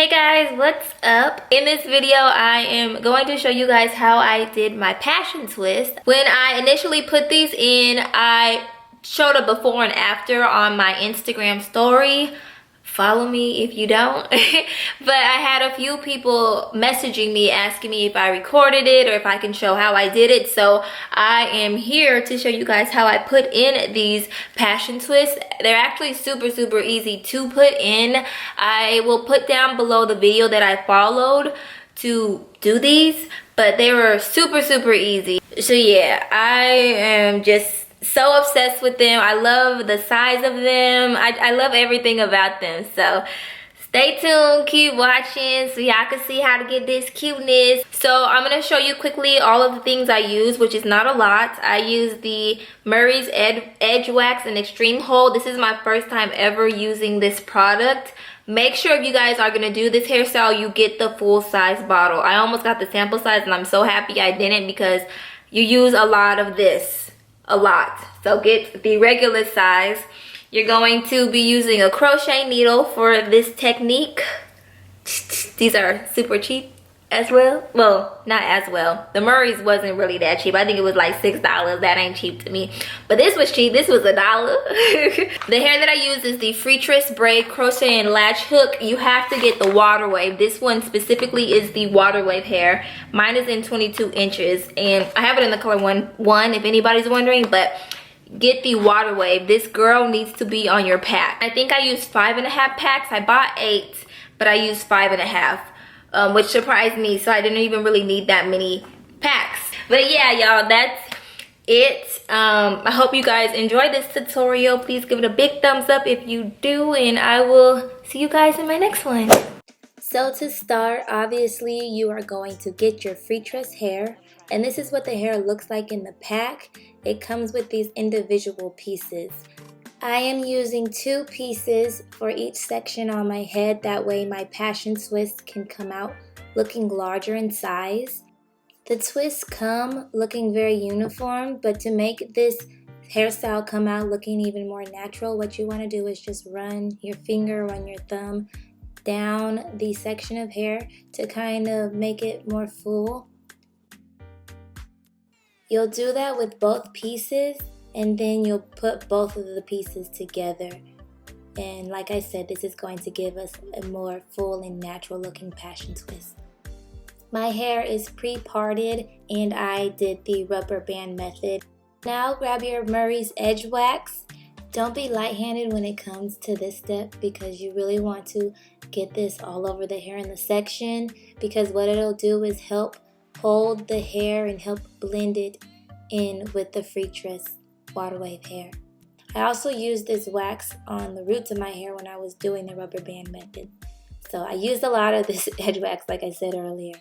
Hey guys, what's up? In this video, I am going to show you guys how I did my passion twist. When I initially put these in, I showed a before and after on my Instagram story. Follow me if you don't. But I had a few people messaging me asking me if I recorded it or if I can show how I did it. So I am here to show you guys how I put in these passion twists. They're actually super easy to put in. I will put down below the video that I followed to do these, but they were super easy. So yeah, I am just so obsessed with them. I love the size of them. I love everything about them. So stay tuned, keep watching so y'all can see how to get this cuteness. So I'm going to show you quickly all of the things I use, which is not a lot. I use the Murray's Edge Wax in Extreme Hold. This is my first time ever using this product. Make sure if you guys are going to do this hairstyle, you get the full size bottle. I almost got the sample size and I'm so happy I didn't because you use a lot of this. A lot. So get the regular size. You're going to be using a crochet needle for this technique. These are super cheap as well. Well, not as well. The Murray's wasn't really that cheap. I think it was like $6. That ain't cheap to me. But this was cheap. This was $1. The hair that I use is the Freetress Braid Crochet and Latch Hook. You have to get the Waterwave. This one specifically is the Waterwave hair. Mine is in 22 inches. And I have it in the color 1 if anybody's wondering. But get the Waterwave. This girl needs to be on your pack. I think I used 5.5 packs. I bought 8, but I used 5.5. Which surprised me, so I didn't even really need that many packs. But yeah, y'all, that's it. I hope you guys enjoyed this tutorial. Please give it a big thumbs up if you do, and I will see you guys in my next one. So to start, obviously you are going to get your Freetress hair, and this is what the hair looks like in the pack. It comes with these individual pieces. I am using 2 pieces for each section on my head. That way my passion twist can come out looking larger in size. The twists come looking very uniform, but to make this hairstyle come out looking even more natural, what you want to do is just run your finger, run your thumb down the section of hair to kind of make it more full. You'll do that with both pieces, and then you'll put both of the pieces together. And like I said, this is going to give us a more full and natural looking passion twist. My hair is pre-parted and I did the rubber band method. Now grab your Murray's Edge Wax. Don't be light-handed when it comes to this step because you really want to get this all over the hair in the section, because what it'll do is help hold the hair and help blend it in with the Freetress Waterwave hair. I also used this wax on the roots of my hair when I was doing the rubber band method. So I used a lot of this edge wax like I said earlier.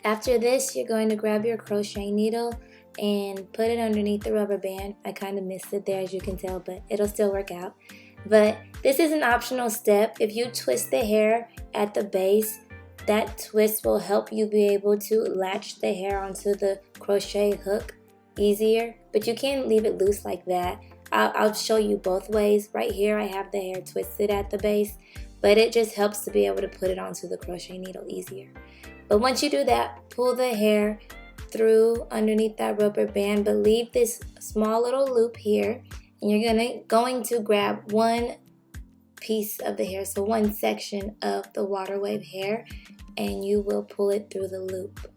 After this, you're going to grab your crochet needle and put it underneath the rubber band. I kind of missed it there as you can tell, but it'll still work out. But this is an optional step. If you twist the hair at the base, that twist will help you be able to latch the hair onto the crochet hook easier, but you can't leave it loose like that. I'll show you both ways. Right here I have the hair twisted at the base, but it just helps to be able to put it onto the crochet needle easier. But once you do that, pull the hair through underneath that rubber band, but leave this small little loop here, and you're going to grab one piece of the hair, so one section of the Waterwave hair, and you will pull it through the loop.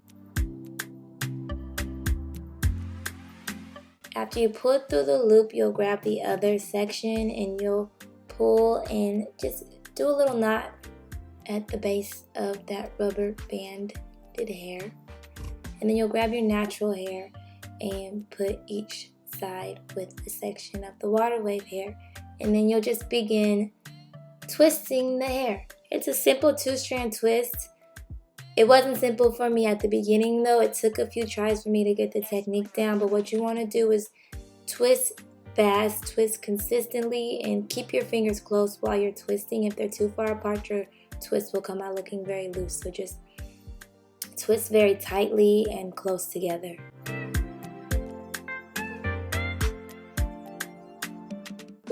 After you pull it through the loop, you'll grab the other section and you'll pull and just do a little knot at the base of that rubber banded hair. And then you'll grab your natural hair and put each side with the section of the Waterwave hair, and then you'll just begin twisting the hair. It's a simple 2-strand twist. It wasn't simple for me at the beginning though. It took a few tries for me to get the technique down, but what you want to do is twist fast, twist consistently, and keep your fingers close while you're twisting. If they're too far apart, your twist will come out looking very loose, so just twist very tightly and close together.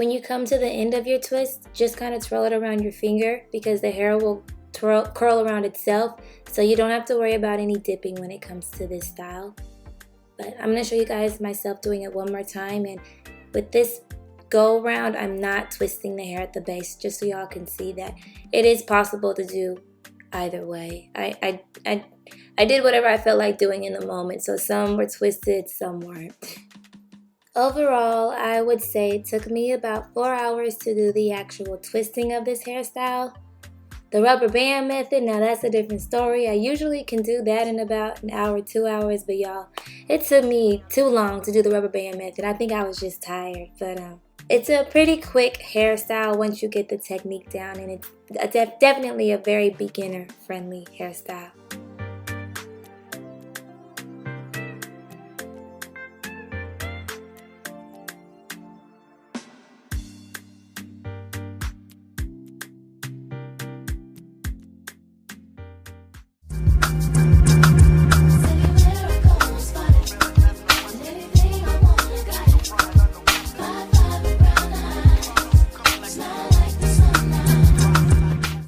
When you come to the end of your twist, just kind of twirl it around your finger because the hair will curl around itself, so you don't have to worry about any dipping when it comes to this style. But I'm going to show you guys myself doing it one more time, and with this go around, I'm not twisting the hair at the base, just so y'all can see that it is possible to do either way. I did whatever I felt like doing in the moment, so some were twisted, some weren't. Overall, I would say it took me about 4 hours to do the actual twisting of this hairstyle. The rubber band method, now that's a different story. I usually can do that in about an hour, 2 hours, but y'all, it took me too long to do the rubber band method. I think I was just tired, but it's a pretty quick hairstyle once you get the technique down, and it's definitely a very beginner-friendly hairstyle.